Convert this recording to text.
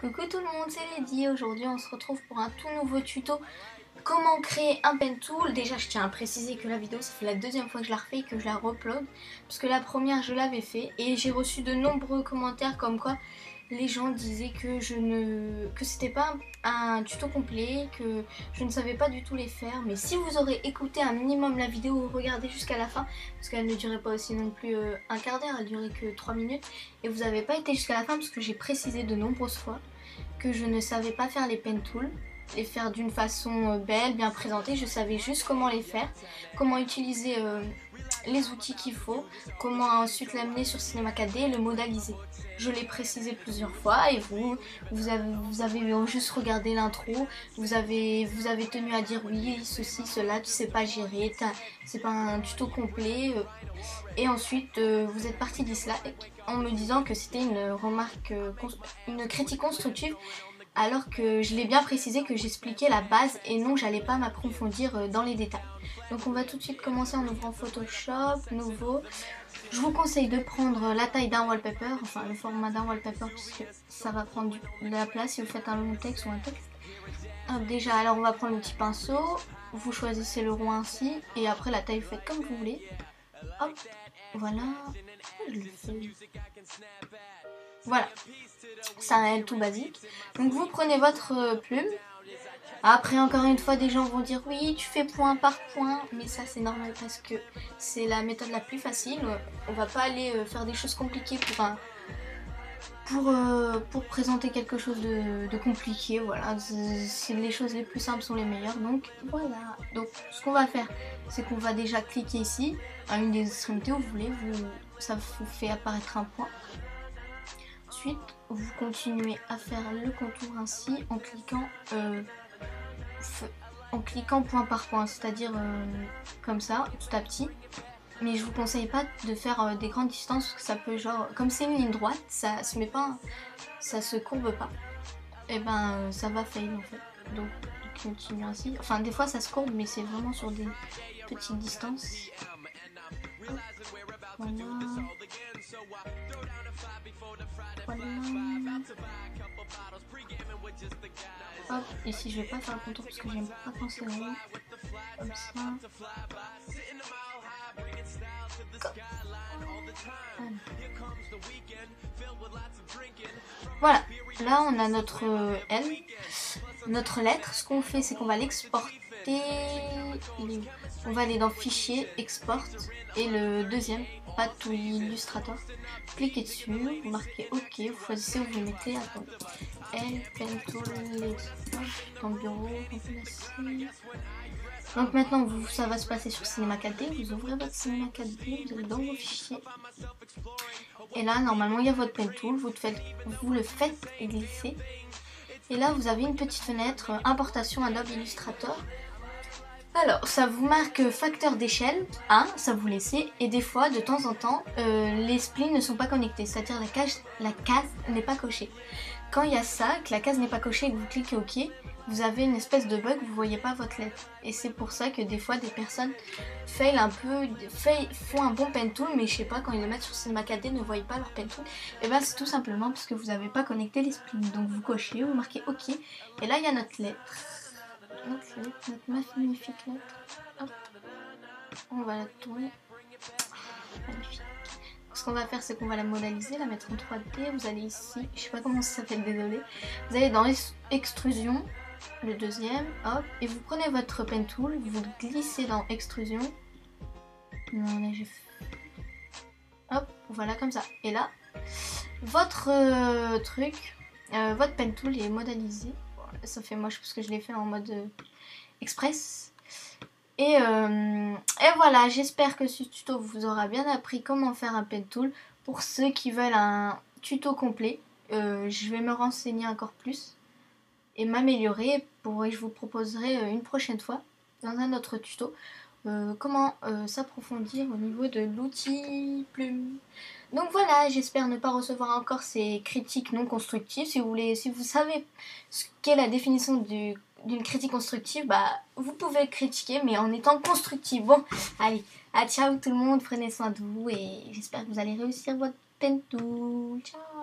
Coucou tout le monde, c'est Lady. Aujourd'hui on se retrouve pour un tout nouveau tuto. Comment créer un pen tool. Déjà je tiens à préciser que la vidéo ça fait la deuxième fois que je la refais et que je la upload. Parce que la première je l'avais fait et j'ai reçu de nombreux commentaires comme quoi les gens disaient que c'était pas un tuto complet, que je ne savais pas du tout les faire. Mais si vous aurez écouté un minimum la vidéo ou regardé jusqu'à la fin, parce qu'elle ne durait pas aussi non plus un quart d'heure, elle durait que 3 minutes, et vous n'avez pas été jusqu'à la fin parce que j'ai précisé de nombreuses fois que je ne savais pas faire les pen tools, les faire d'une façon belle, bien présentée. Je savais juste comment les faire, comment utiliser les outils qu'il faut, comment ensuite l'amener sur Cinema 4D et le modéliser. Je l'ai précisé plusieurs fois et vous avez juste regardé l'intro, vous avez tenu à dire oui, ceci, cela, tu sais pas gérer, c'est pas un tuto complet. Et ensuite vous êtes parti dislike en me disant que c'était une remarque, une critique constructive, alors que je l'ai bien précisé que j'expliquais la base et non j'allais pas m'approfondir dans les détails. Donc on va tout de suite commencer en ouvrant Photoshop, nouveau. Je vous conseille de prendre la taille d'un wallpaper, enfin le format d'un wallpaper puisque ça va prendre de la place si vous faites un long texte ou un texte. Hop, déjà alors on va prendre le petit pinceau, vous choisissez le rond ainsi et après la taille vous faites comme vous voulez. Hop, voilà, je le fais. Voilà, c'est un L tout basique. Donc vous prenez votre plume. Après encore une fois des gens vont dire oui tu fais point par point, mais ça c'est normal parce que c'est la méthode la plus facile. On va pas aller faire des choses compliquées pour présenter quelque chose de compliqué. Voilà, les choses les plus simples sont les meilleures. Donc voilà, donc ce qu'on va faire c'est qu'on va déjà cliquer ici à une des extrémités où vous voulez, ça vous fait apparaître un point. Ensuite vous continuez à faire le contour ainsi en cliquant point par point, c'est-à-dire comme ça, petit à petit. Mais je vous conseille pas de faire des grandes distances parce que ça peut genre, comme c'est une ligne droite, ça se met pas, ça se courbe pas. Et ben ça va fail en fait. Donc continue ainsi. Enfin des fois ça se courbe mais c'est vraiment sur des petites distances. Voilà. Voilà. Hop, ici je vais pas faire le contour parce que j'aime pas quand c'est rond. Comme ça. Voilà, là on a notre L, notre lettre. Ce qu'on fait c'est qu'on va l'exporter. On va aller dans Fichier, Export et le deuxième, pas tout Illustrator. Cliquez dessus, vous marquez OK, vous choisissez où vous mettez. Attendez, L, Pen Tool, dans le bureau, donc maintenant ça va se passer sur Cinema 4D, vous ouvrez votre Cinema 4D, vous allez dans vos fichiers. Et là normalement il y a votre pen tool, vous le faites glisser. Et là vous avez une petite fenêtre importation Adobe Illustrator. Alors ça vous marque facteur d'échelle 1, ça vous laissez. Et des fois de temps en temps les splits ne sont pas connectés, c'est-à-dire la case n'est pas cochée. Quand il y a ça, que la case n'est pas cochée et que vous cliquez OK, vous avez une espèce de bug, vous voyez pas votre lettre. Et c'est pour ça que des fois des personnes fail un peu, font un bon pen tool, mais je sais pas, quand ils le mettent sur Cinema 4D ne voient pas leur pen tool. Et ben c'est tout simplement parce que vous n'avez pas connecté les splits. Donc vous cochez, vous marquez OK. Et là il y a notre lettre. Notre magnifique lettre. Hop. On va la tourner. Magnifique. Ce qu'on va faire c'est qu'on va la modéliser, la mettre en 3D. Vous allez ici, je sais pas comment ça s'appelle, désolé. Vous allez dans extrusion, le deuxième, hop, et vous prenez votre pen tool, vous glissez dans extrusion. Non, là j'ai fait... Hop, voilà comme ça. Et là, votre votre pen tool est modélisé. Ça fait moche parce que je l'ai fait en mode express. Et voilà, j'espère que ce tuto vous aura bien appris comment faire un pen tool. Pour ceux qui veulent un tuto complet, je vais me renseigner encore plus et m'améliorer. Je vous proposerai une prochaine fois dans un autre tuto comment s'approfondir au niveau de l'outil plume. Donc voilà, j'espère ne pas recevoir encore ces critiques non constructives. Si vous savez ce qu'est la définition d'une critique constructive, bah vous pouvez critiquer mais en étant constructif. Bon, allez, ciao tout le monde, prenez soin de vous et j'espère que vous allez réussir votre pen tool. Ciao.